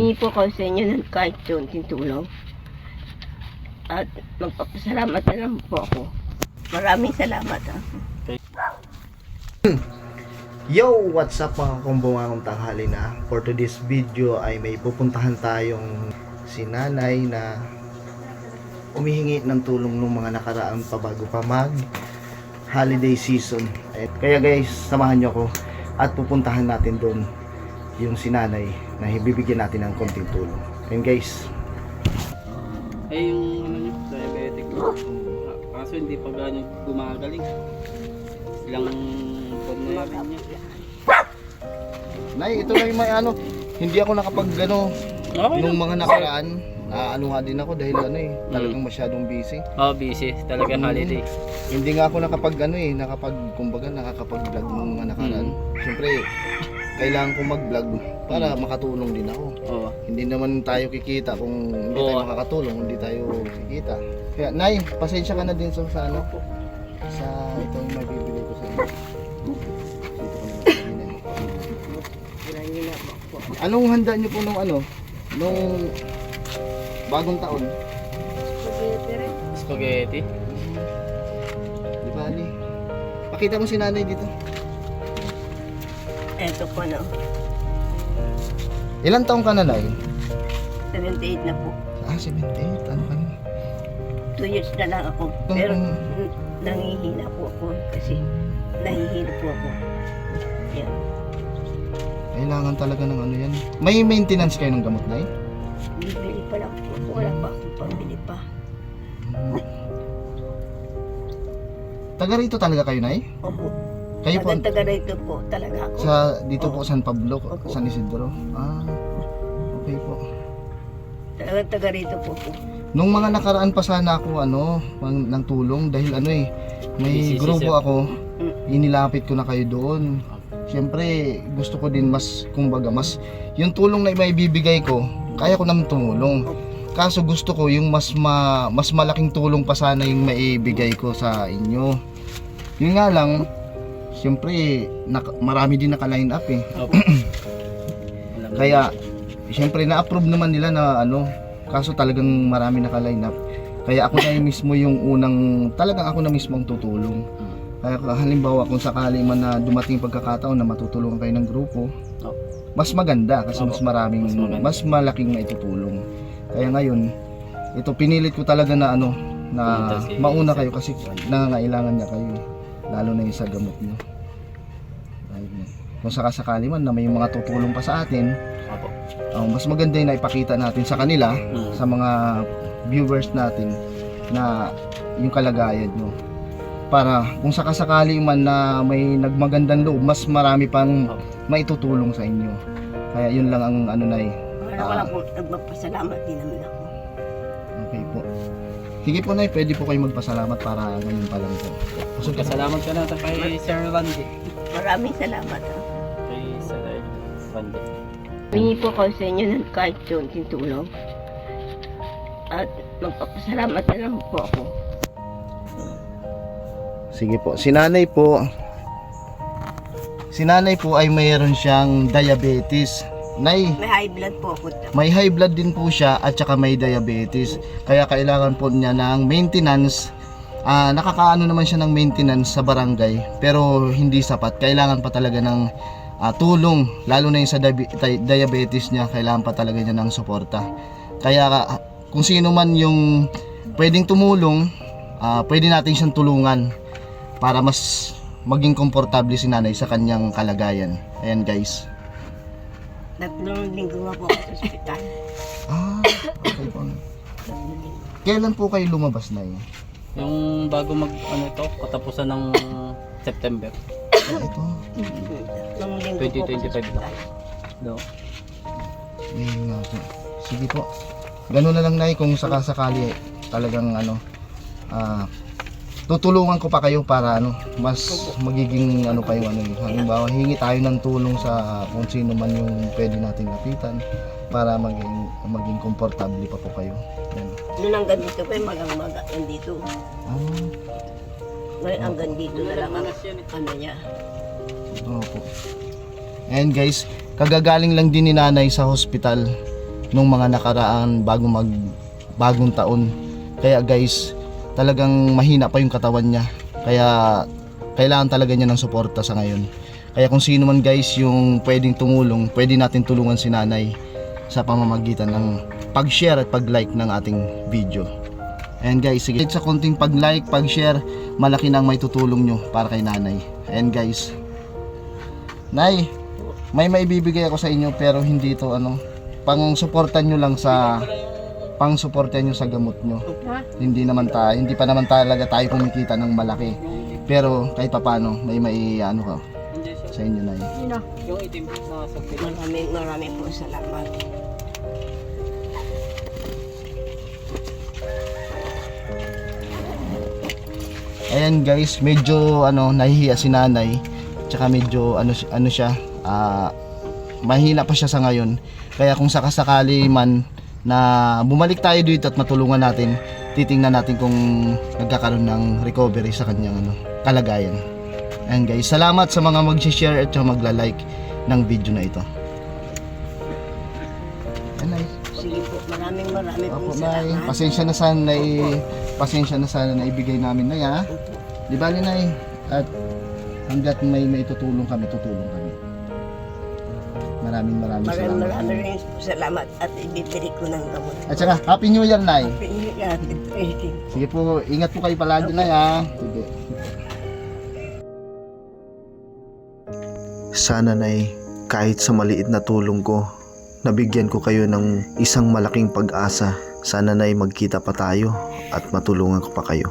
Humingi po ako sa inyo ng kahit konting tulong. At magpapasalamat na lang po ako. Maraming salamat. Yo! What's up mga kumbungangong tanghali na? For today's video ay may pupuntahan tayong si nanay na umihingi ng tulong ng mga nakaraan pa bago pa mag holiday season. At kaya guys, samahan nyo ko at pupuntahan natin doon yung si nanay na ibibigyan natin ng konting tulong. And guys, ay yung ano nyo, diabetic mo. Kaso hindi pa gano'ng gumagaling. Ilang pod na yun niya. nay, ito lang yung may ano, hindi ako nakapag ano, Okay nung lang. mga nakaraan, ano nga din ako dahil ano talagang masyadong busy. Oh, busy. Talaga holiday. Hindi nga ako nakapag kumbaga nakakapag-vlog nung mga nakaraan. Siyempre, kailangan kong mag-vlog para makatulong din ako. Oo. Hindi naman tayo kikita kung hindi tayo Oo. makakatulong, hindi tayo kikita. Kaya, nay, pasensya ka na din sa ano, sa itong mabibili ko sa inyo. Dito ko na lang. Maraming salamat po. Anong handa niyo po nung ano, nung bagong taon? Spaghetti. Di bali. Pakita mo si nanay dito. Eto po no. Ilang taong ka na, nay? 78 na po. 78. Ano ka na? 2 years na lang ako. Pero nangihina po ako kasi nahihilo po ako. Yan. Kailangan talaga ng ano yan. May maintenance kayo ng gamot, nay? Bibili pa lang po. Wala pa akong pambili pa. Taga rito talaga kayo, nay? Opo. Kayo po Taga rito po talaga ako. sa dito po San Pablo, Opo. San Isidro. Okay po. Taga rito po po. Nung mga nakaraan pa sana ako ng tulong dahil may Busy, grupo sir. ako, inilapit ko na kayo doon. Siyempre, gusto ko din kumbaga yung tulong na maibibigay ko, kaya ko naman tumulong. Kaso gusto ko yung mas malaking tulong pa sana yung maibigay ko sa inyo. Yun nga lang, siyempre, marami din naka-line up eh. Opo. Kaya, siyempre, na-approve naman nila na kaso talagang marami naka-line up. Kaya ako na mismo yung talagang ako na mismo ang tutulong. Kaya halimbawa kung sakali man na dumating pagkakataon na matutulungan kayo ng grupo, mas maganda kasi Opo. mas maraming, Mas maganda. mas malaking maitutulong. Kaya ngayon, ito pinilit ko talaga na Pumunta si mauna Sir. kayo kasi nangangailangan niya kayo. Lalo na yung sa gamot niyo. Kung sakasakali man na may mga tutulong pa sa atin, Opo. mas maganda yung naipakita natin sa kanila, sa mga viewers natin na yung kalagayan nyo. Para kung sakasakali man na may nagmagandang loob, mas marami pang maitutulong sa inyo. Kaya yun lang ang Wala po. Nagpapasalamat din naman ako. Okay po. Sige po, nay, pwede po kayo magpasalamat para ngayon pa lang po. Salamat ka na kay Sir Randy. Maraming salamat. Kay Sir Randy. Humingi po ako sa inyo ng kahit konting tulong. At magpapasalamat na lang po ako. Sige po. Si nanay po ay mayroon siyang diabetes. Nay, May high blood po ako. may high blood din po siya at saka may diabetes. Kaya kailangan po niya ng maintenance. Nakakaano naman siya ng maintenance sa barangay pero hindi sapat. Kailangan pa talaga ng tulong, lalo na yung sa diabetes niya. Kailangan pa talaga niya ng suporta. Kaya kung sino man yung pwedeng tumulong, pwede natin siyang tulungan para mas maging komportable si nanay sa kanyang kalagayan. Ayan guys. 3 linggo nga po ako sa ospital. Okay po. Kailan po kayo lumabas na yun? Yung bago katapusan ng September. Ito. 3 linggo po ako sa 2025 ospital. No? Yun nga po. Sige po. Ganun na lang, nay, kung sakasakali talagang tutulungan ko pa kayo para mas magiging kayo halimbawa hingi tayo ng tulong sa kung sino man yung pwede nating lapitan para maging komportable pa po kayo. Yan. Noon hanggang dito pa magang-maga nandito. Ngayon hanggang dito na lang ang niya. Opo. And guys, kagagaling lang din ni nanay sa hospital. nung mga nakaraan bagong taon. Kaya guys, talagang mahina pa yung katawan niya. Kaya kailangan talaga niya ng suporta sa ngayon. Kaya kung sino man guys yung pwedeng tumulong, pwede natin tulungan si nanay sa pamamagitan ng pag-share at pag-like ng ating video. And guys, sige, sa konting pag-like, pag-share, malaki nang may tutulong nyo para kay nanay. And guys, Nay, may maibibigay ako sa inyo pero hindi ito pang-suportan nyo lang sa pang-suportan nyo sa gamot nyo. Hindi pa naman talaga tayo kumikita ng malaki. Pero kahit papaano, may ka sa inyo, Nay. Yung itim na sa pilang. Maraming po salamat. Ayan guys, medyo nahihiya si nanay. Tsaka medyo siya, mahina pa siya sa ngayon. Kaya kung sakasakali man na bumalik tayo dito at matulungan natin, titingnan natin kung nagkakaroon ng recovery sa kanyang kalagayan. Ayan guys, salamat sa mga mag-share at magla-like ng video na ito. Ayan, Nay. Sige po, maraming Opo, po Nay. salamat. Pasensya na sana na ibigay namin, Nay, ha? Di ba, Nay? At hanggat may tutulong kami. Maraming salamat. Maraming po salamat at ibibili ko ng gamot. At saka, Happy New Year, Nay. Pinigyan. Sige po, ingat po kayo palagi, Nay, ha? Sige. Sana, Nay, kahit sa maliit na tulong ko, nabigyan ko kayo ng isang malaking pag-asa. Sana, Nay, magkita pa tayo at matulungan ko pa kayo.